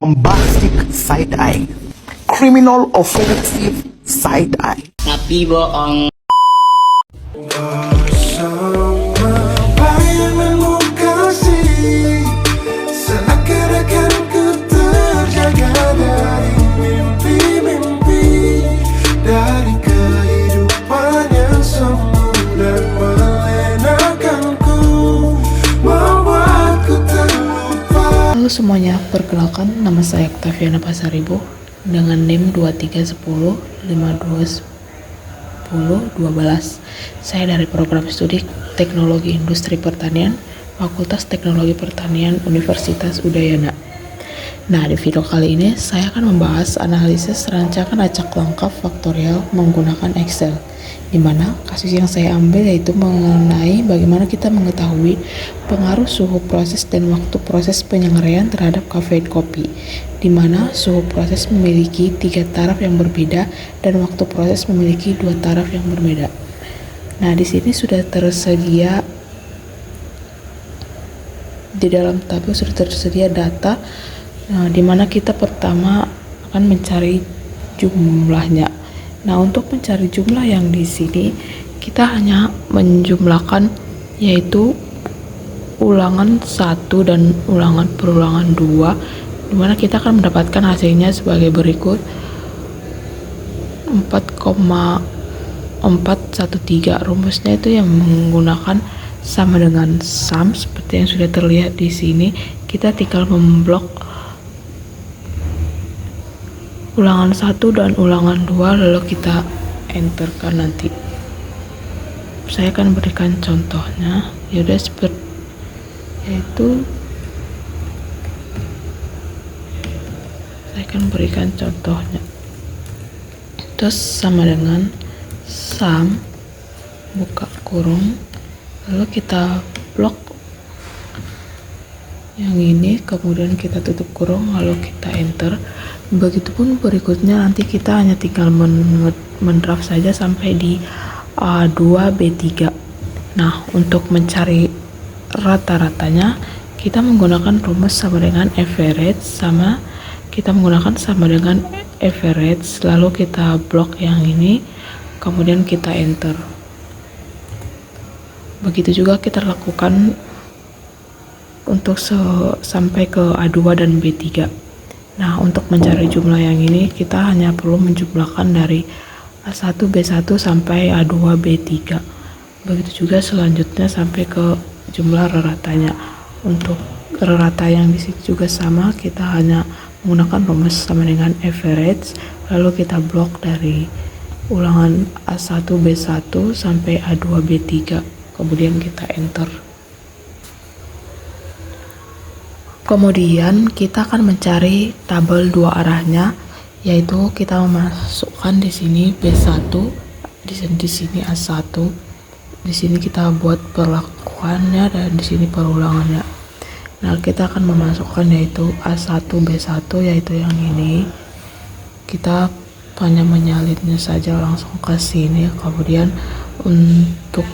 bombastic side eye, criminal offensive side eye. Tapi bohong. Halo semuanya, perkenalkan nama saya Octaviana Pasaribu dengan NIM 2310521012. Saya dari program studi Teknologi Industri Pertanian, Fakultas Teknologi Pertanian Universitas Udayana. Nah, di video kali ini saya akan membahas analisis rancangan acak lengkap faktorial menggunakan Excel, di mana kasus yang saya ambil yaitu mengenai bagaimana kita mengetahui pengaruh suhu proses dan waktu proses penyenggaraian terhadap kafein kopi, di mana suhu proses memiliki 3 taraf yang berbeda dan waktu proses memiliki 2 taraf yang berbeda. Nah, di sini sudah tersedia di dalam tabel sudah tersedia data di mana kita pertama akan mencari jumlahnya. Nah, untuk mencari jumlah yang di sini kita hanya menjumlahkan yaitu ulangan 1 dan ulangan perulangan 2, di mana kita akan mendapatkan hasilnya sebagai berikut: 4,413. Rumusnya itu yang menggunakan sama dengan sum seperti yang sudah terlihat di sini. Kita tinggal memblok ulangan 1 dan ulangan 2 lalu kita enterkan. Nanti saya akan berikan contohnya, yaudah seperti yaitu saya akan berikan contohnya. Terus sama dengan sum buka kurung lalu kita blok yang ini, kemudian kita tutup kurung lalu kita enter. Begitupun berikutnya, nanti kita hanya tinggal mendraft saja sampai di A2B3. Nah, untuk mencari rata-ratanya kita menggunakan rumus sama dengan average, kita menggunakan sama dengan average lalu kita blok yang ini, kemudian kita enter. Begitu juga kita lakukan untuk sampai ke A2 dan B3. Nah, untuk mencari jumlah yang ini kita hanya perlu menjumlahkan dari A1 B1 sampai A2 B3. Begitu juga selanjutnya sampai ke jumlah reratanya. Untuk rerata yang di sini juga sama, kita hanya menggunakan rumus sama dengan average lalu kita blok dari ulangan A1 B1 sampai A2 B3, kemudian kita enter. Kemudian kita akan mencari tabel 2 arahnya, yaitu kita memasukkan di sini B1, di sini A1. Di sini kita buat perlakuannya dan di sini perulangannya. Nah, kita akan memasukkan yaitu A1 B1 yaitu yang ini. Kita hanya menyalinnya saja langsung ke sini. Kemudian untuk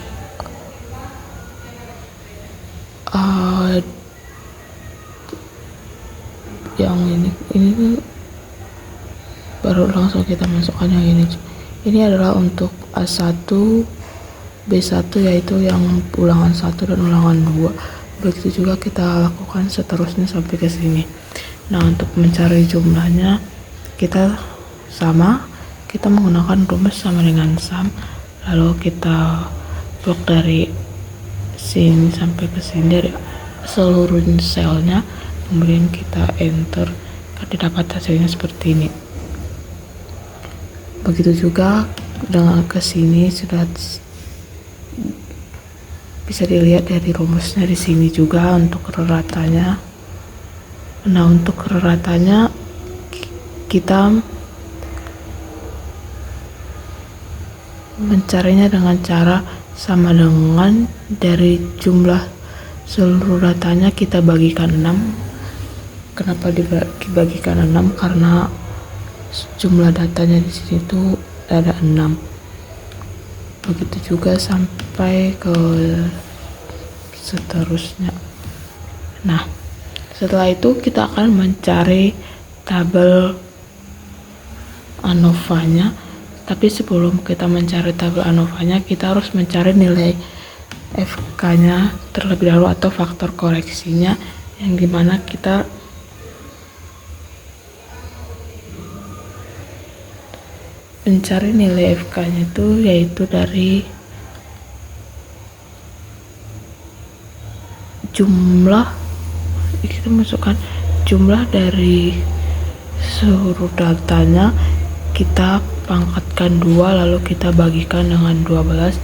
yang ini baru langsung kita masukkan yang ini. Ini adalah untuk A1 B1 yaitu yang ulangan 1 dan ulangan 2. Begitu juga kita lakukan seterusnya sampai ke sini. Nah, untuk mencari jumlahnya kita menggunakan rumus sama dengan sum lalu kita blok dari sini sampai ke sini dari seluruh selnya, kemudian kita enter, akan didapat hasilnya seperti ini. Begitu juga dengan kesini sudah bisa dilihat dari rumusnya di sini juga untuk reratanya. Nah, untuk reratanya kita mencarinya dengan cara sama dengan dari jumlah seluruh datanya kita bagikan 6. Kenapa dibagikan 6? Karena jumlah datanya di sini tuh ada 6. Begitu juga sampai ke seterusnya. Nah, setelah itu kita akan mencari tabel ANOVA-nya. Tapi sebelum kita mencari tabel ANOVA-nya, kita harus mencari nilai FK-nya terlebih dahulu atau faktor koreksinya, yang dimana kita mencari nilai FK-nya itu yaitu dari jumlah, kita masukkan jumlah dari seluruh datanya, kita pangkatkan 2 lalu kita bagikan dengan 12,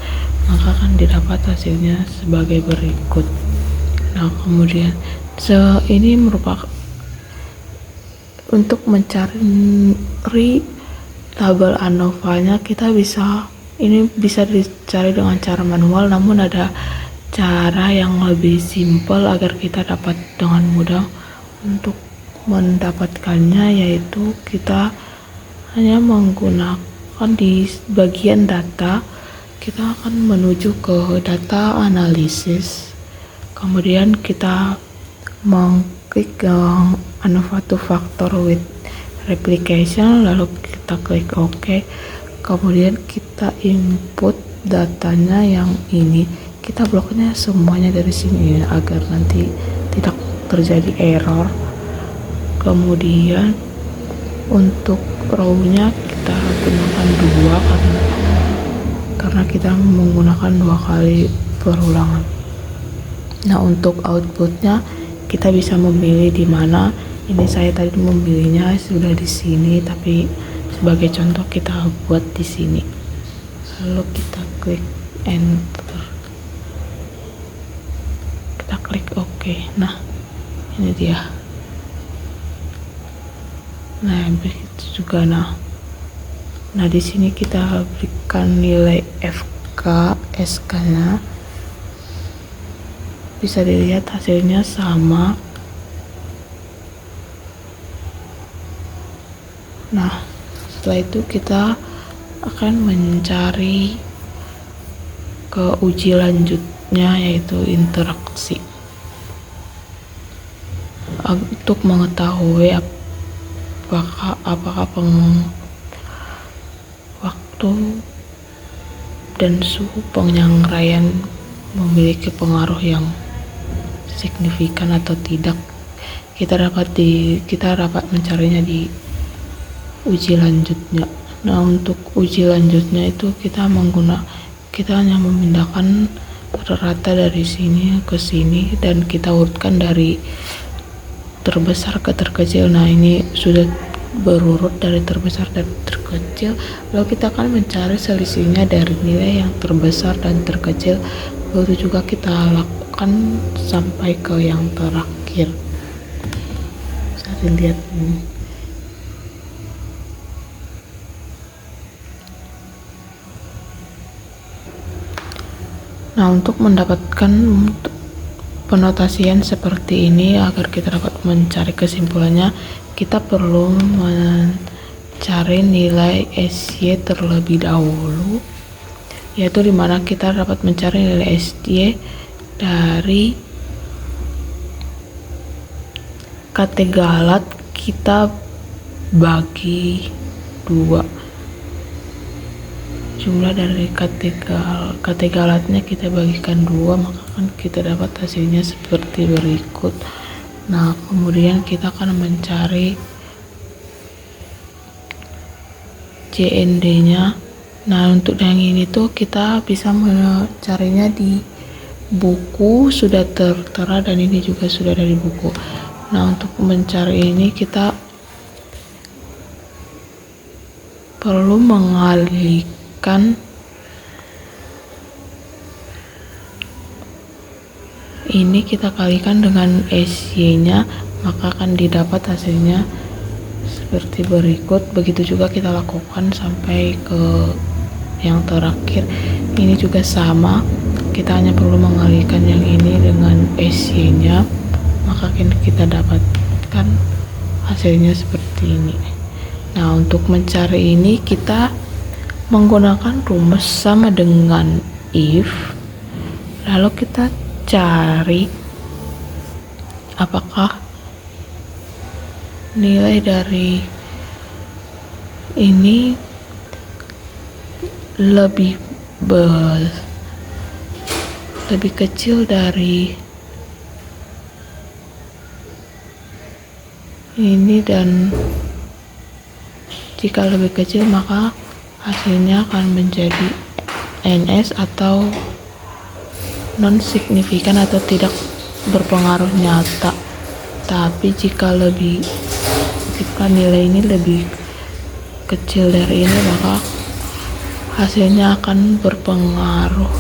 maka akan didapat hasilnya sebagai berikut. Nah, kemudian ini merupakan untuk mencari tabel ANOVA-nya, kita bisa dicari dengan cara manual, namun ada cara yang lebih simpel agar kita dapat dengan mudah untuk mendapatkannya, yaitu kita hanya menggunakan di bagian data, kita akan menuju ke data analisis, kemudian kita mengklik ANOVA to factor with replication, lalu kita klik OK, kemudian kita input datanya yang ini, kita bloknya semuanya dari sini agar nanti tidak terjadi error. Kemudian untuk row-nya kita gunakan 2 karena kita menggunakan 2 kali perulangan. Nah, untuk outputnya kita bisa memilih di mana. Ini saya tadi memilihnya sudah di sini, tapi sebagai contoh kita buat di sini. Lalu kita klik enter, kita klik OK. Nah, ini dia. Nah, begitu juga. Nah di sini kita berikan nilai FK, SK-nya. Bisa dilihat hasilnya sama. Nah, setelah itu kita akan mencari ke uji lanjutnya, yaitu interaksi. Untuk mengetahui apakah waktu dan suhu penyangraian memiliki pengaruh yang signifikan atau tidak, kita dapat mencarinya di uji lanjutnya. Nah, untuk uji lanjutnya itu kita hanya memindahkan rata dari sini ke sini dan kita urutkan dari terbesar ke terkecil. Nah, ini sudah berurut dari terbesar dan terkecil, lalu kita akan mencari selisihnya dari nilai yang terbesar dan terkecil. Begitu juga kita lakukan sampai ke yang terakhir. Bisa dilihat ini. Nah, untuk mendapatkan penotasian seperti ini, agar kita dapat mencari kesimpulannya, kita perlu mencari nilai SY terlebih dahulu, yaitu dimana kita dapat mencari nilai SY dari Katenggalat kita bagi 2. Jumlah dari Katenggalatnya kita bagikan 2, maka kan kita dapat hasilnya seperti berikut. Nah, kemudian kita akan mencari JND-nya. Nah, untuk yang ini tuh kita bisa mencarinya di buku, sudah tertera, dan ini juga sudah dari buku. Nah, untuk mencari ini kita perlu mengalihkan ini, kita kalikan dengan SY-nya, maka akan didapat hasilnya seperti berikut. Begitu juga kita lakukan sampai ke yang terakhir. Ini juga sama, kita hanya perlu mengalihkan yang ini dengan SY-nya, maka kita dapatkan hasilnya seperti ini. Nah, untuk mencari ini kita menggunakan rumus sama dengan if, lalu kita cari apakah nilai dari ini lebih kecil dari ini, dan jika lebih kecil maka hasilnya akan menjadi NS atau non signifikan atau tidak berpengaruh nyata. Tapi jika nilai ini lebih kecil dari ini maka hasilnya akan berpengaruh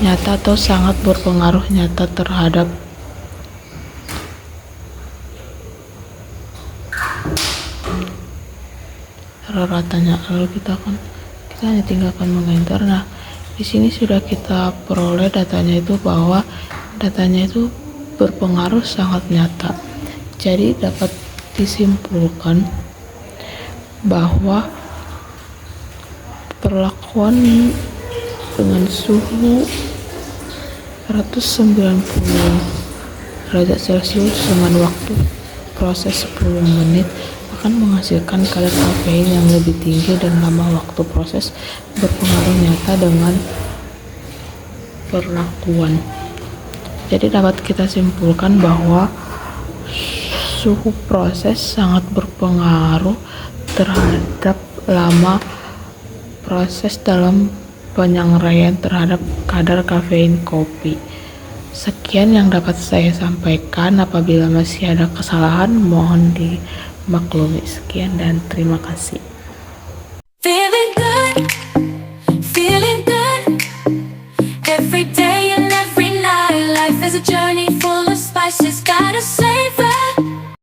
nyata atau sangat berpengaruh nyata terhadap rata-ratanya. Lalu kita hanya tinggalkan mengenter. Nah, di sini sudah kita peroleh datanya itu bahwa datanya itu berpengaruh sangat nyata. Jadi dapat disimpulkan bahwa perlakuan dengan suhu 190 derajat Celcius dengan waktu proses 10 menit akan menghasilkan kadar kafein yang lebih tinggi, dan lama waktu proses berpengaruh nyata dengan perlakuan. Jadi dapat kita simpulkan bahwa suhu proses sangat berpengaruh terhadap lama proses dalam penyampaian terhadap kadar kafein kopi. Sekian yang dapat saya sampaikan. Apabila masih ada kesalahan mohon dimaklumi. Sekian dan terima kasih.